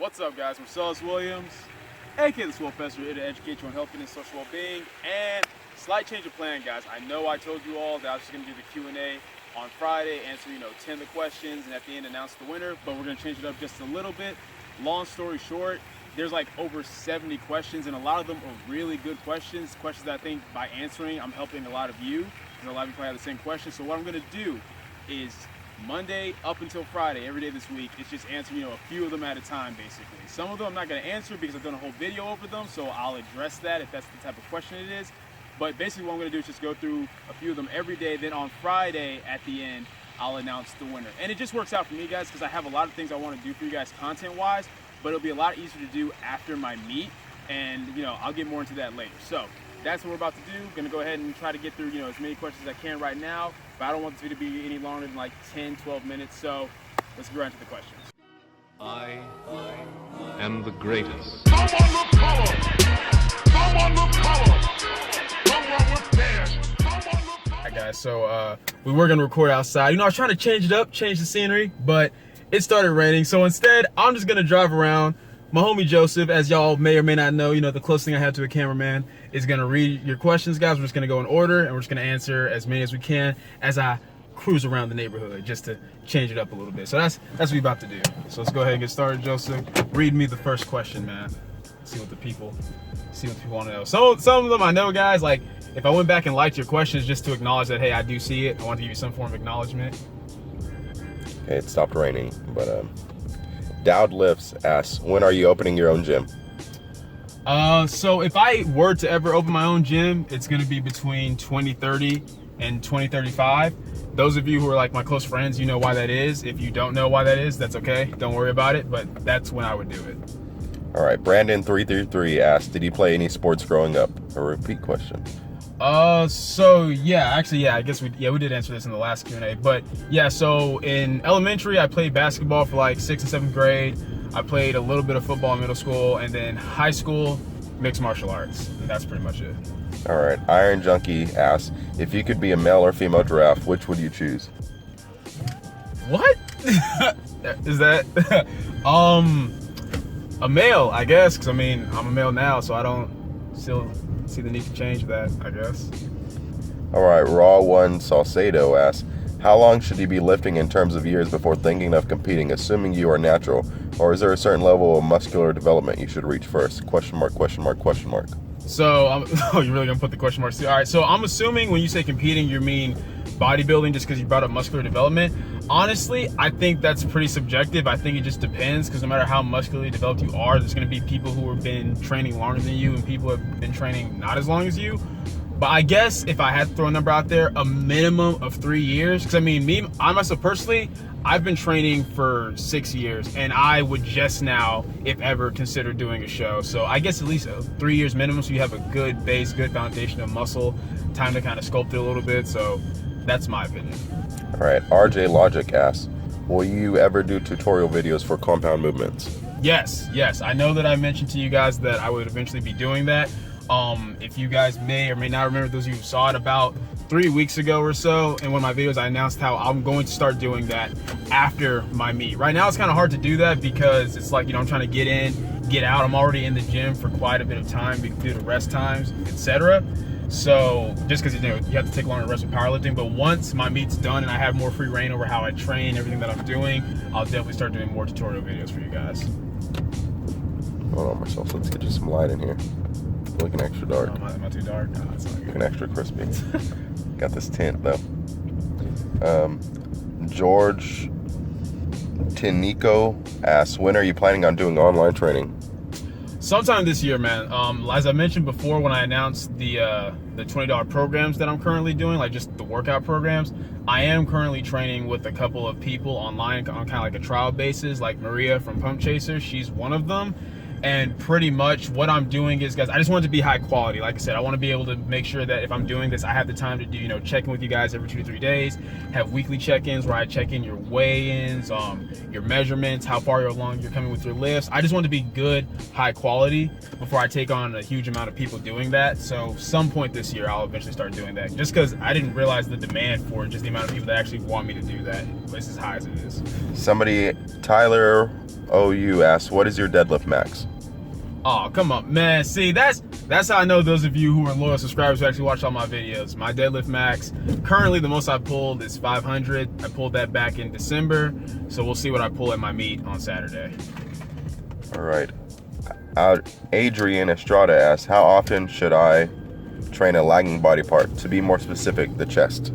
What's up, guys? Marcellus Williams, aka TheSwolefessor, here to educate you on health, fitness, social well-being, and slight change of plan, guys. I know I told you all that I was just going to do the Q&A on Friday, answer 10 of the questions, and at the end announce the winner, but we're going to change it up just a little bit. Long story short, there's like over 70 questions, and a lot of them are really good questions that I think by answering, I'm helping a lot of you, because a lot of you probably have the same questions. So what I'm going to do is Monday up until Friday, every day this week, it's just answering a few of them at a time, basically. Some of them I'm not going to answer because I've done a whole video over them, so I'll address that if that's the type of question it is. But basically what I'm going to do is just go through a few of them every day, then on Friday at the end, I'll announce the winner. And it just works out for me, guys, because I have a lot of things I want to do for you guys content-wise, but it'll be a lot easier to do after my meet, and I'll get more into that later. So that's what we're about to do. Gonna go ahead and try to get through as many questions as I can right now, but I don't want this video to be any longer than like 10-12 minutes, so let's get right into the questions. I am the greatest. Someone look color. Someone look color. Someone with pants. Someone look color. Alright guys, so we were gonna record outside. I was trying to change it up, change the scenery, but it started raining, so instead I'm just gonna drive around. My homie Joseph, as y'all may or may not know, the closest thing I have to a cameraman, is gonna read your questions, guys. We're just gonna go in order, and we're just gonna answer as many as we can as I cruise around the neighborhood, just to change it up a little bit. So that's what we're about to do. So let's go ahead and get started, Joseph. Read me the first question, man. See what the people want to know. Some of them I know, guys. Like if I went back and liked your questions just to acknowledge that, hey, I do see it. I want to give you some form of acknowledgement. Okay, it stopped raining, but Dowd Lifts asks, when are you opening your own gym? So if I were to ever open my own gym, it's going to be between 2030 and 2035. Those of you who are like my close friends, you know why that is. If you don't know why that is, that's okay. Don't worry about it, but that's when I would do it. All right, Brandon333 asks, did you play any sports growing up? A repeat question. So yeah, actually, yeah, I guess we did answer this in the last Q&A, but yeah, so in elementary, I played basketball for like 6th and 7th grade. I played a little bit of football in middle school, and then high school, mixed martial arts, and that's pretty much it. All right, Iron Junkie asks, if you could be a male or female giraffe, which would you choose? What? Is that, a male, I guess, because I mean, I'm a male now, so I don't still see the need to change that, I guess. All right, Raw1 Salcedo asks, how long should you be lifting in terms of years before thinking of competing, assuming you are natural, or is there a certain level of muscular development you should reach first? Question mark, question mark, question mark. So, you're really gonna put the question marks too? All right, so I'm assuming when you say competing, you mean bodybuilding, just because you brought up muscular development. Honestly, I think that's pretty subjective. I think it just depends, because no matter how muscularly developed you are, there's going to be people who have been training longer than you and people who have been training not as long as you. But I guess if I had to throw a number out there, a minimum of 3 years. Because I mean, I myself personally, I've been training for 6 years, and I would just now, if ever, consider doing a show. So I guess at least 3 years minimum, so you have a good base, good foundation of muscle, time to kind of sculpt it a little bit. So that's my opinion. All right, RJ Logic asks, will you ever do tutorial videos for compound movements? Yes. I know that I mentioned to you guys that I would eventually be doing that. If you guys may or may not remember, those of you who saw it about 3 weeks ago or so, in one of my videos, I announced how I'm going to start doing that after my meet. Right now, it's kind of hard to do that because it's like, I'm trying to get in, get out. I'm already in the gym for quite a bit of time due to rest times, etc. So just because you have to take longer to rest with powerlifting, but once my meet's done and I have more free reign over how I train, everything that I'm doing, I'll definitely start doing more tutorial videos for you guys. Hold on, Marcel, let's get you some light in here. Looking extra dark. Oh, am I too dark? No, that's not good. Looking extra crispy. Got this tint though. George Tinico asks, when are you planning on doing online training? Sometime this year, man. As I mentioned before, when I announced the $20 programs that I'm currently doing, like just the workout programs, I am currently training with a couple of people online on kind of like a trial basis, like Maria from Pump Chaser. She's one of them. And pretty much what I'm doing is, guys, I just want it to be high quality. Like I said, I want to be able to make sure that if I'm doing this, I have the time to do, you know, check in with you guys every 2 to 3 days, have weekly check-ins where I check in your weigh-ins, your measurements, how far along you're coming with your lifts. I just want to be good, high quality before I take on a huge amount of people doing that. So some point this year, I'll eventually start doing that, just because I didn't realize the demand for it, just the amount of people that actually want me to do that. It's as high as it is. Somebody, Tyler OU asks, what is your deadlift max? Oh, come on, man. See, that's how I know those of you who are loyal subscribers who actually watch all my videos. My deadlift max, currently the most I pulled is 500. I pulled that back in December, so we'll see what I pull at my meet on Saturday. All right. Adrian Estrada asks, how often should I train a lagging body part? To be more specific, the chest.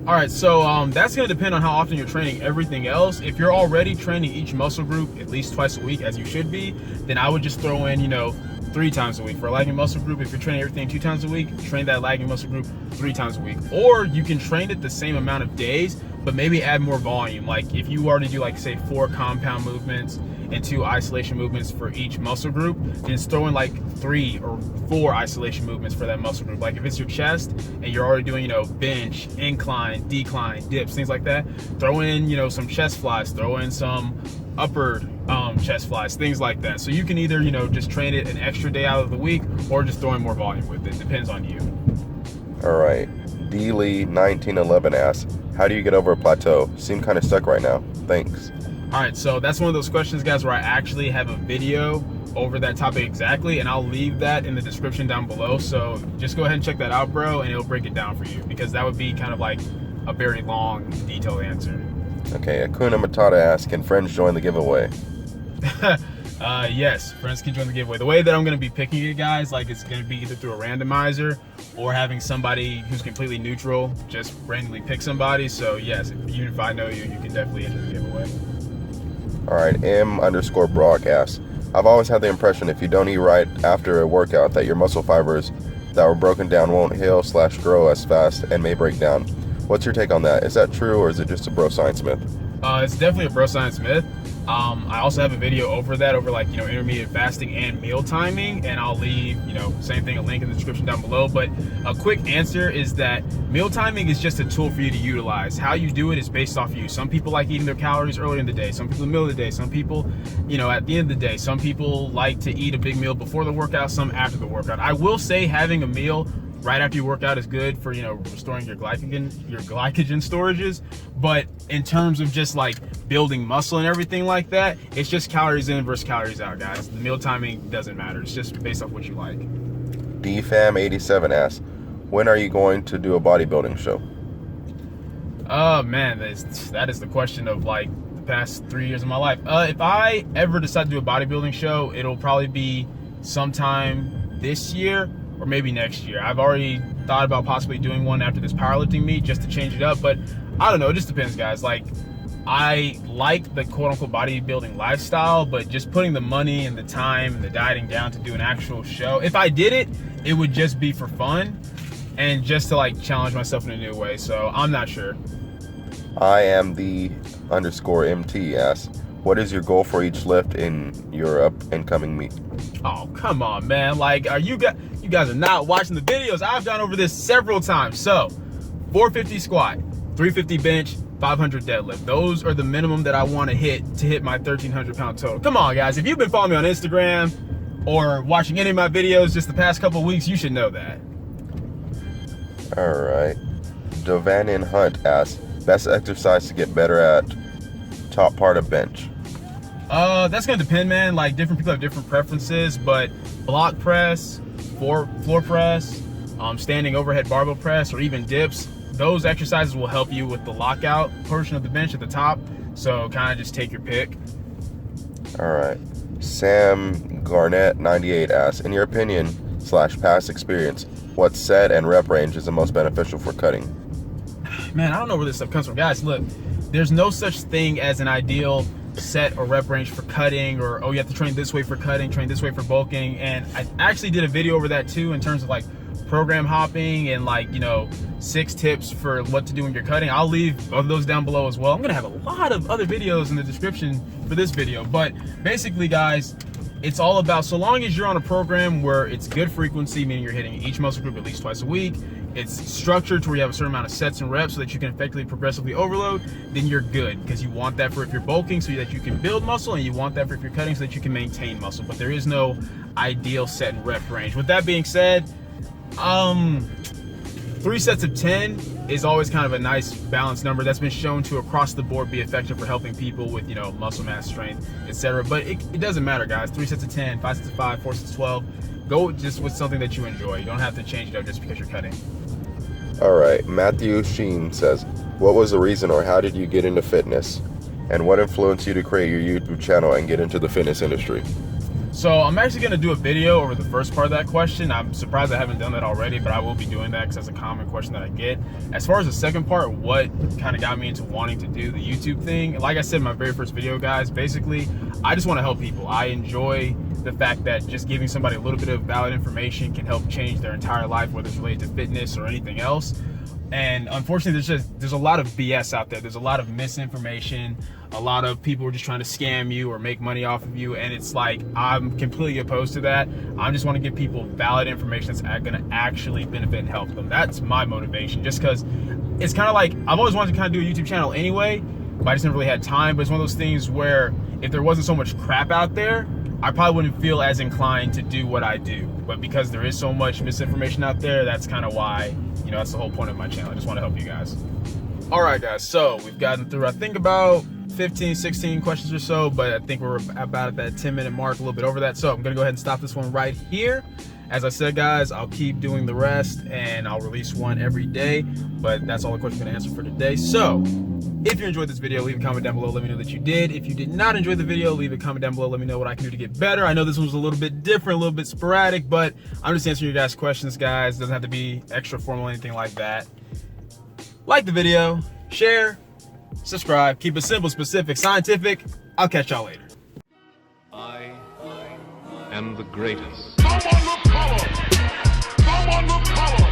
All right, so that's gonna depend on how often you're training everything else. If you're already training each muscle group at least twice a week, as you should be, then I would just throw in, you know, 3 times a week. For a lagging muscle group, if you're training everything 2 times a week, train that lagging muscle group 3 times a week. Or you can train it the same amount of days, but maybe add more volume. Like if you already do, like, say 4 compound movements and 2 isolation movements for each muscle group, then just throw in like 3 or 4 isolation movements for that muscle group. Like if it's your chest and you're already doing, you know, bench, incline, decline, dips, things like that, throw in, you know, some chest flies, throw in some upper chest flies, things like that. So you can either, you know, just train it an extra day out of the week or just throw in more volume with it. Depends on you. All right. D Lee 1911 asks, how do you get over a plateau? Seem kind of stuck right now. Thanks. All right, so that's one of those questions, guys, where I actually have a video over that topic exactly, and I'll leave that in the description down below. So just go ahead and check that out, bro, and it'll break it down for you, because that would be kind of like a very long, detailed answer. Okay, Akuna Matata asks, can friends join the giveaway? Yes, friends can join the giveaway. The way that I'm going to be picking it, guys, like it's going to be either through a randomizer or having somebody who's completely neutral just randomly pick somebody. So yes, even if I know you, you can definitely enter the giveaway. All right, M_Brock asks, I've always had the impression if you don't eat right after a workout that your muscle fibers that were broken down won't heal/grow as fast and may break down. What's your take on that? Is that true, or is it just a bro science myth? It's definitely a bro science myth. I also have a video over that, over like, you know, intermittent fasting and meal timing, and I'll leave, you know, same thing, a link in the description down below. But a quick answer is that meal timing is just a tool for you to utilize. How you do it is based off you. Some people like eating their calories earlier in the day, some people in the middle of the day, some people, you know, at the end of the day. Some people like to eat a big meal before the workout, some after the workout. I will say having a meal right after you work out is good for, you know, restoring your glycogen storages. But in terms of just like building muscle and everything like that, it's just calories in versus calories out, guys. The meal timing doesn't matter. It's just based off what you like. DFAM87 asks, when are you going to do a bodybuilding show? Oh man, that is the question of like the past 3 years of my life. If I ever decide to do a bodybuilding show, it'll probably be sometime this year or maybe next year. I've already thought about possibly doing one after this powerlifting meet just to change it up, but I don't know, it just depends, guys. Like, I like the quote-unquote bodybuilding lifestyle, but just putting the money and the time and the dieting down to do an actual show, if I did it, it would just be for fun and just to like challenge myself in a new way. So I'm not sure. I am the_MT asks, what is your goal for each lift in your up and coming meet? Oh, come on, man. Like, you guys are not watching the videos. I've gone over this several times. So 450 squat, 350 bench, 500 deadlift. Those are the minimum that I want to hit my 1,300 pound total. Come on, guys. If you've been following me on Instagram or watching any of my videos just the past couple of weeks, you should know that. All right. Dovanin Hunt asks, best exercise to get better at top part of bench? That's gonna depend, man. Like, different people have different preferences, but block press, floor press, standing overhead barbell press, or even dips, those exercises will help you with the lockout portion of the bench at the top. So kind of just take your pick. All right. Sam Garnett 98 asks, in your opinion / past experience, what set and rep range is the most beneficial for cutting? Man, I don't know where this stuff comes from. Guys, look, there's no such thing as an ideal set or rep range for cutting, or, oh, you have to train this way for cutting, train this way for bulking. And I actually did a video over that too, in terms of like program hopping and, like, you know, 6 tips for what to do when you're cutting. I'll leave both of those down below as well. I'm gonna have a lot of other videos in the description for this video, but basically, guys, it's all about, so long as you're on a program where it's good frequency, meaning you're hitting each muscle group at least twice a week, it's structured to where you have a certain amount of sets and reps so that you can effectively progressively overload, then you're good, because you want that for if you're bulking so that you can build muscle, and you want that for if you're cutting so that you can maintain muscle. But there is no ideal set and rep range. With that being said, 3 sets of 10 is always kind of a nice balanced number that's been shown to across the board be effective for helping people with, you know, muscle mass, strength, etc. But it doesn't matter, guys. 3 sets of 10, 5 sets of 5, 4 sets of 12. Go just with something that you enjoy. You don't have to change it up just because you're cutting. All right, Matthew Sheen says, what was the reason or how did you get into fitness? And what influenced you to create your YouTube channel and get into the fitness industry? So I'm actually going to do a video over the first part of that question. I'm surprised I haven't done that already, but I will be doing that because that's a common question that I get. As far as the second part, what kind of got me into wanting to do the YouTube thing, like I said in my very first video, guys, basically, I just want to help people. I enjoy the fact that just giving somebody a little bit of valid information can help change their entire life, whether it's related to fitness or anything else. And unfortunately, there's a lot of BS out there. There's a lot of misinformation. A lot of people are just trying to scam you or make money off of you. And it's like, I'm completely opposed to that. I just want to give people valid information that's going to actually benefit and help them. That's my motivation. Just because it's kind of like, I've always wanted to kind of do a YouTube channel anyway, but I just never really had time. But it's one of those things where if there wasn't so much crap out there, I probably wouldn't feel as inclined to do what I do. But because there is so much misinformation out there, that's kind of why, you know, that's the whole point of my channel. I just want to help you guys. All right, guys, so we've gotten through, I think, about 15, 16 questions or so, but I think we're about at that 10-minute mark, a little bit over that. So I'm gonna go ahead and stop this one right here. As I said, guys, I'll keep doing the rest and I'll release one every day, but that's all the questions I'm gonna answer for today. So if you enjoyed this video, leave a comment down below, let me know that you did. If you did not enjoy the video, leave a comment down below, let me know what I can do to get better. I know this one was a little bit different, a little bit sporadic, but I'm just answering your guys' questions, guys. It doesn't have to be extra formal or anything like that. Like the video, share, subscribe, keep it simple, specific, scientific. I'll catch y'all later. I am the greatest. Someone look color. Someone look color.